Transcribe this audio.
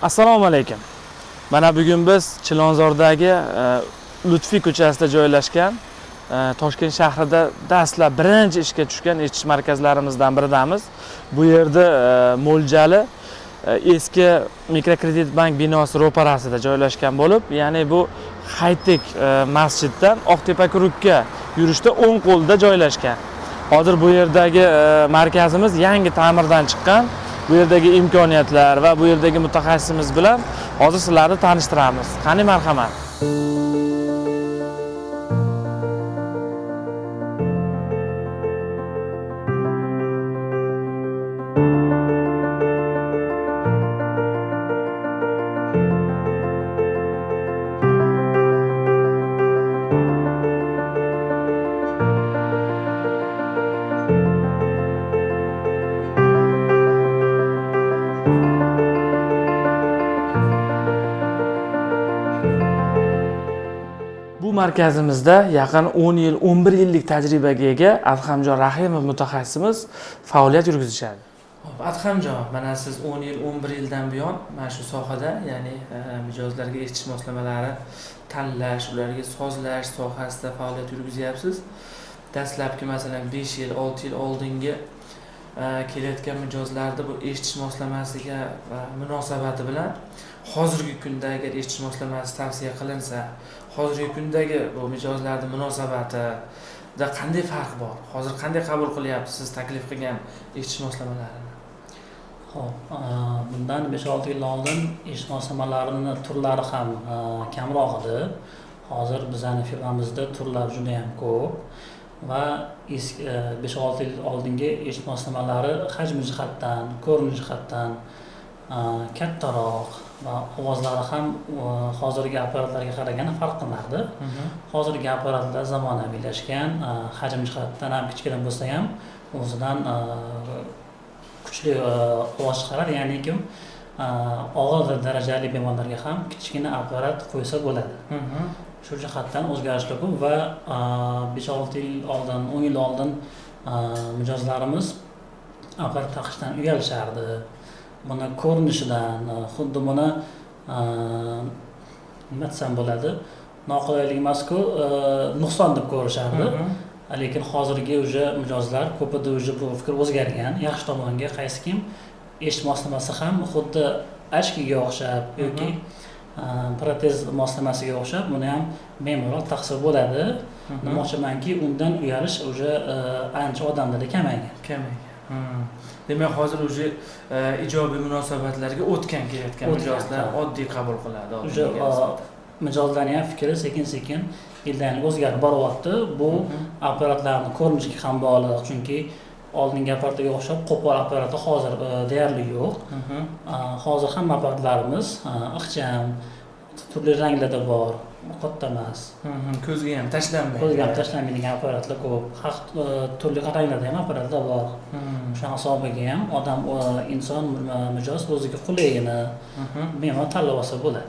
Assalomu alaykum. Mana bugun biz Chilonzordagi Lutfiy ko'chasida joylashgan Toshkent shahrida dastlab birinchi ishga tushgan eshitish markazlarimizdan biridamiz. Bu yerda mo'ljali eski mikrokredit bank binosi ro'parasida joylashgan bo'lib, ya'ni bu high-tech masjiddan Oqtepa Kurukka yurishda o'ng qo'lda joylashgan. Hozir bu yerdagi markazimiz yangi ta'mirdan chiqqan. Bu yerdagi imkoniyatlar va bu yerdagi mutaxassisimiz bilan hozir sizlarni tanishtiramiz. Qani marhamat. Bu markazimizda yaqin 10 yil, 11 yillik tajribaga ega Adhamjon Rahimov mutaxassisimiz faoliyat yurgizishadi. Adhamjon, mana siz 10 yil, 11 yildan buyon mana shu sohada, ya'ni mijozlarga eshitish moslamalari tanlash, ularga sozlash sohasida faoliyat yurgizyapsiz. Dastlabki masalan 5 yil, 6 yil oldingi kelayotgan mijozlarda bu eshitish moslamasiga munosabati bilan hozirgi kunda agar eshitish moslamasi tavsiya qilinsa, hozirgi kundagi bu mijozlarning munosabatida qanday farq bor? Hozir qanday qabul qilyapsiz taklif qilgan eshitish moslamalarini? Xo'p, bundan 5-6 yil oldin eshitish moslamalarini turlari ham kamroq edi. Hozir bizning firmamizda turlar juda ham ko'p va 5-6 yil oldingi eshitish moslamalari hajmi jihatdan, ko'rinish jihatdan kattaroq va ovozlari ham hozirgi apparatlarga qaraganda farq qiladi. Hozirgi apparatlar zamonaviylashgan, hajm jihatdan ham kichkina bo'lsa ham o'zidan kuchli ovoz chiqaradi, ya'ni kim og'ir darajali bemorlarga ham kichkina apparat qo'ysa bo'ladi. Shu jihatdan o'zgarishlar ko'p va 5-6 yil oldin, 10 yil oldin mijozlarimiz apparat taqishdan uyalishardi. Buni ko'rinishidan, xuddi buni nima desam bo'ladi, noqulaylik emas-ku, nuqson deb ko'rishardi. Lekin hozirgi mijozlar ko'pida bu fikr o'zgargan. Yaxshi tomonga qaysi kim eshitish moslamasi ham xuddi ochkiga o'xshab yoki protez moslamasiga o'xshab buni ham bemalol taqsa bo'ladi. Demoqchimanki, undan uyalish ancha odamlarda kamaygan. Demak, hozir ijobiy munosabatlarga o'tgan kelayotgan mijozlar oddiy qabul qiladi. Mijozlarning ham fikri sekin-sekin yildan o'zgarib boryapti. Bu apparatlarning ko'rinishiga ham bog'liq, chunki oldingi apparatga o'xshab qo'pol apparatlar hozir deyarli yo'q. Hozir hamma apparatlarimiz ixcham, turli ranglarda bor, katta emas. Ko'zga ham tashlanmaydigan apparatlar ko'p. Turli ranglarda ham apparatlar bor. Shu hisobiga ham odam, inson, mijoz o'ziga qulayini bemalol tanlab olsa bo'ladi.